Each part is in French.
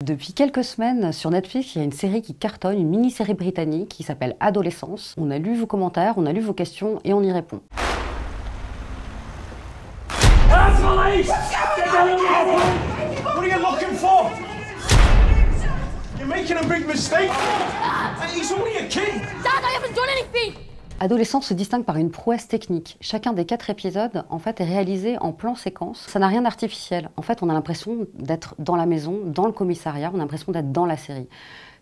Depuis quelques semaines, sur Netflix, il y a une série qui cartonne, une mini-série britannique qui s'appelle Adolescence. On a lu vos commentaires, on a lu vos questions et on y répond. Police! What are you looking for? You're making a big mistake. He's only a kid. Dad, I haven't done anything. Adolescence se distingue par une prouesse technique. Chacun des 4 épisodes, en fait, est réalisé en plan séquence. Ça n'a rien d'artificiel. En fait, on a l'impression d'être dans la maison, dans le commissariat, on a l'impression d'être dans la série.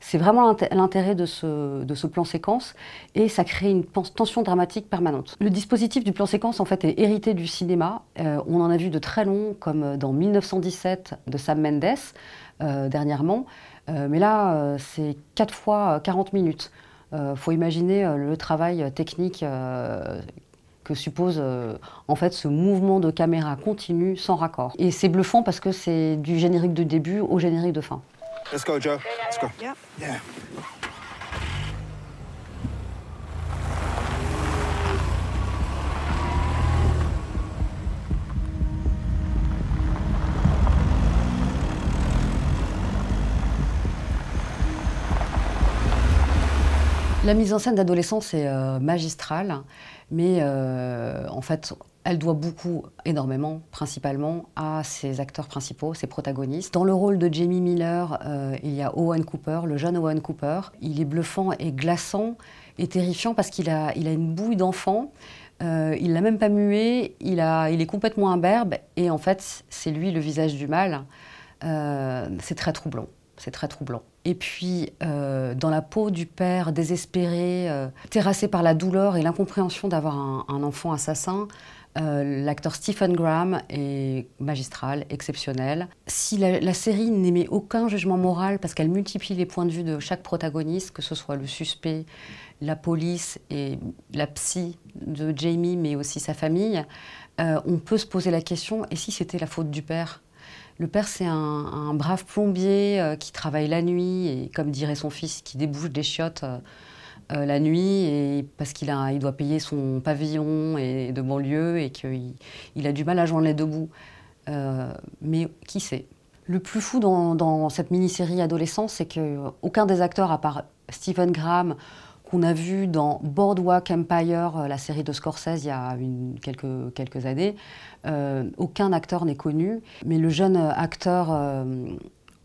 C'est vraiment l'intérêt de ce plan séquence et ça crée une tension dramatique permanente. Le dispositif du plan séquence, en fait, est hérité du cinéma. On en a vu de très longs, comme dans 1917 de Sam Mendes, dernièrement. Mais là, c'est 4 fois 40 minutes. Faut imaginer le travail technique que suppose en fait ce mouvement de caméra continu sans raccord. Et c'est bluffant parce que c'est du générique de début au générique de fin. Let's go, Joe. Let's go. Yeah. Yeah. La mise en scène d'Adolescence est magistrale, mais en fait, elle doit énormément, principalement, à ses acteurs principaux, ses protagonistes. Dans le rôle de Jamie Miller, il y a Owen Cooper, le jeune Owen Cooper. Il est bluffant et glaçant et terrifiant parce qu'il a une bouille d'enfant. Il l'a même pas muet, il est complètement imberbe et en fait, c'est lui le visage du mal. C'est très troublant. C'est très troublant. Et puis, dans la peau du père désespéré, terrassé par la douleur et l'incompréhension d'avoir un enfant assassin, l'acteur Stephen Graham est magistral, exceptionnel. Si la série n'émet aucun jugement moral parce qu'elle multiplie les points de vue de chaque protagoniste, que ce soit le suspect, la police et la psy de Jamie, mais aussi sa famille, on peut se poser la question, et si c'était la faute du père ? Le père, c'est un brave plombier qui travaille la nuit, et comme dirait son fils, qui débouche des chiottes la nuit, et parce qu'il doit payer son pavillon de banlieue et qu'il a du mal à joindre les deux bouts. Mais qui sait ? Le plus fou dans cette mini-série Adolescence, c'est qu'aucun des acteurs, à part Stephen Graham, qu'on a vu dans Boardwalk Empire, la série de Scorsese il y a quelques années, aucun acteur n'est connu. Mais le jeune acteur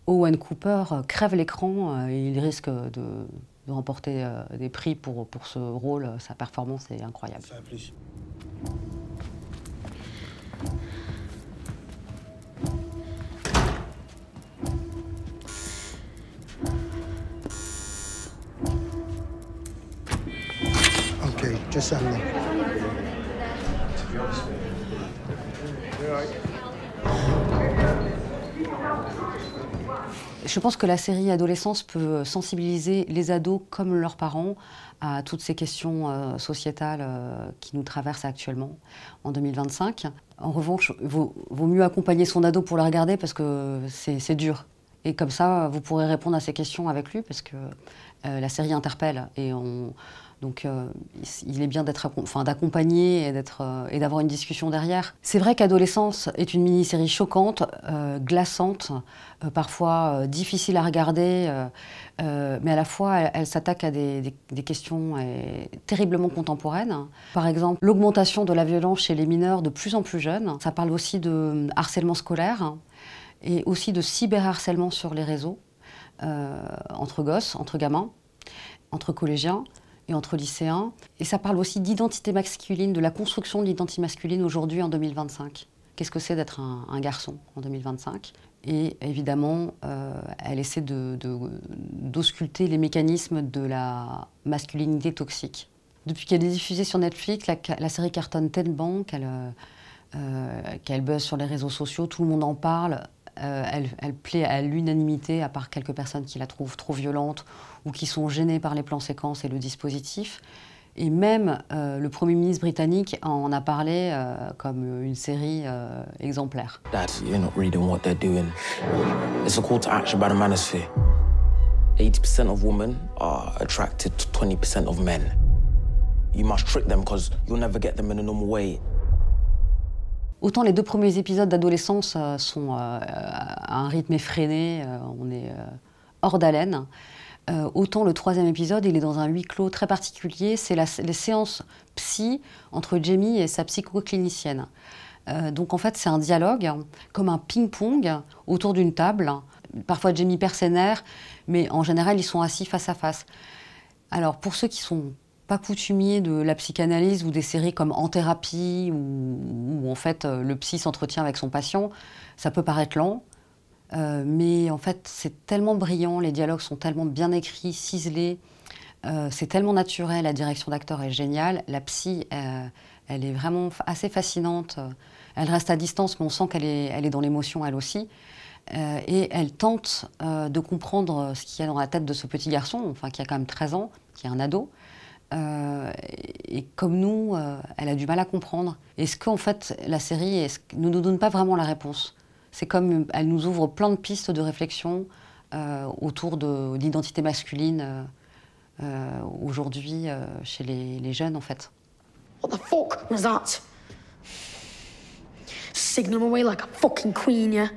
Owen Cooper crève l'écran et il risque de remporter des prix pour ce rôle. Sa performance est incroyable. Okay, just stand there. Je pense que la série Adolescence peut sensibiliser les ados comme leurs parents à toutes ces questions sociétales qui nous traversent actuellement en 2025. En revanche, vaut mieux accompagner son ado pour le regarder parce que c'est dur. Et comme ça, vous pourrez répondre à ces questions avec lui parce que la série interpelle. Donc il est bien d'accompagner et d'avoir une discussion derrière. C'est vrai qu'Adolescence est une mini-série choquante, glaçante, parfois difficile à regarder, mais à la fois elle s'attaque à des questions terriblement contemporaines. Par exemple, l'augmentation de la violence chez les mineurs de plus en plus jeunes. Ça parle aussi de harcèlement scolaire et aussi de cyberharcèlement sur les réseaux, entre gosses, entre gamins, entre collégiens et entre lycéens. Et ça parle aussi d'identité masculine, de la construction de l'identité masculine aujourd'hui en 2025. Qu'est-ce que c'est d'être un garçon en 2025 ? Et évidemment, elle essaie d'ausculter les mécanismes de la masculinité toxique. Depuis qu'elle est diffusée sur Netflix, la série cartonne tellement qu'elle buzz sur les réseaux sociaux, tout le monde en parle. Elle plaît à l'unanimité, à part quelques personnes qui la trouvent trop violente ou qui sont gênées par les plans séquences et le dispositif. Et même le Premier ministre britannique en a parlé comme une série exemplaire. Dad, you're not reading what they're doing. It's a call to action by the manosphere. 80% of women are attracted to 20% of men. You must trick them because you'll never get them in a normal way. Autant les 2 premiers épisodes d'adolescence sont à un rythme effréné, on est hors d'haleine. Autant le 3e épisode, il est dans un huis clos très particulier, c'est les séances psy entre Jamie et sa psychoclinicienne. Donc en fait, c'est un dialogue, comme un ping-pong autour d'une table. Parfois Jamie perd ses nerfs, mais en général, ils sont assis face à face. Alors pour ceux qui sont pas coutumiers de la psychanalyse ou des séries comme En thérapie, où en fait le psy s'entretient avec son patient, ça peut paraître lent, mais en fait c'est tellement brillant, les dialogues sont tellement bien écrits, ciselés, c'est tellement naturel, la direction d'acteur est géniale, la psy elle est vraiment assez fascinante, elle reste à distance mais on sent qu'elle est dans l'émotion elle aussi, et elle tente de comprendre ce qu'il y a dans la tête de ce petit garçon, enfin qui a quand même 13 ans, qui est un ado. Et comme nous, elle a du mal à comprendre. Est-ce qu'en fait, la série ne nous donne pas vraiment la réponse? C'est comme elle nous ouvre plein de pistes de réflexion autour de l'identité masculine aujourd'hui chez les jeunes, en fait. What the fuck was that? Signal away like a fucking queen, yeah?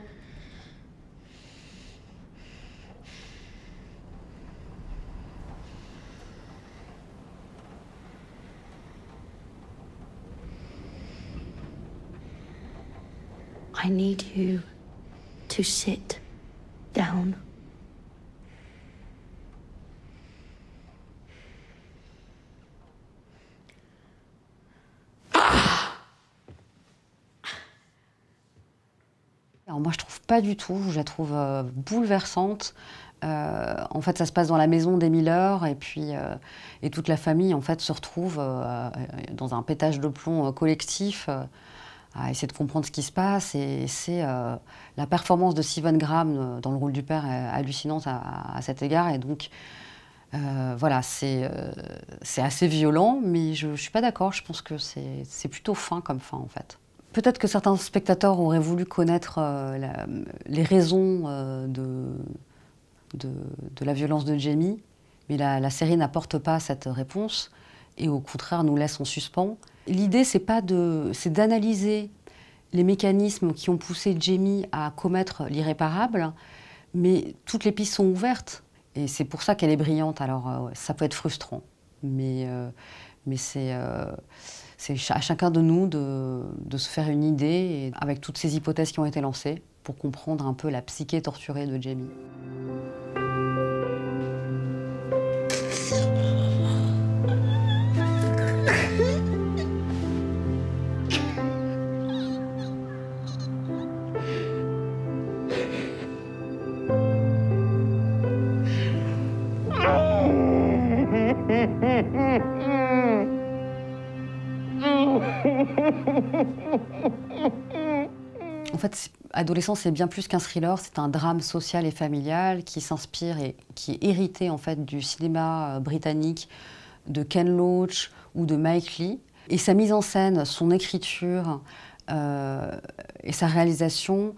I need you to sit down. Alors moi, je trouve pas du tout. Je la trouve bouleversante. En fait, ça se passe dans la maison des Miller et puis et toute la famille en fait se retrouve dans un pétage de plomb collectif. À essayer de comprendre ce qui se passe, et c'est la performance de Stephen Graham dans le rôle du père est hallucinante à cet égard, et donc voilà, c'est assez violent, mais je suis pas d'accord, je pense que c'est plutôt fin comme fin en fait. Peut-être que certains spectateurs auraient voulu connaître les raisons de la violence de Jamie, mais la série n'apporte pas cette réponse, et au contraire nous laisse en suspens. L'idée, c'est d'analyser les mécanismes qui ont poussé Jamie à commettre l'irréparable, mais toutes les pistes sont ouvertes, et c'est pour ça qu'elle est brillante. Alors, ça peut être frustrant, mais c'est à chacun de nous de se faire une idée, et avec toutes ces hypothèses qui ont été lancées, pour comprendre un peu la psyché torturée de Jamie. En fait, Adolescence, c'est bien plus qu'un thriller, c'est un drame social et familial qui s'inspire et qui est hérité en fait du cinéma britannique de Ken Loach ou de Mike Leigh. Et sa mise en scène, son écriture et sa réalisation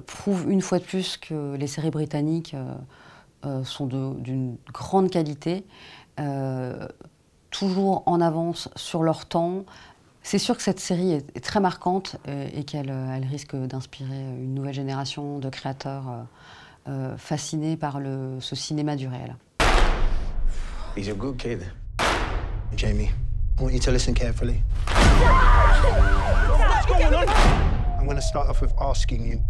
prouvent une fois de plus que les séries britanniques sont d'une grande qualité, toujours en avance sur leur temps. C'est sûr que cette série est très marquante et qu'elle risque d'inspirer une nouvelle génération de créateurs fascinés par ce cinéma du réel. He's a good kid. Jamie, I want you to listen carefully. What's going on? I'm going to start off with asking you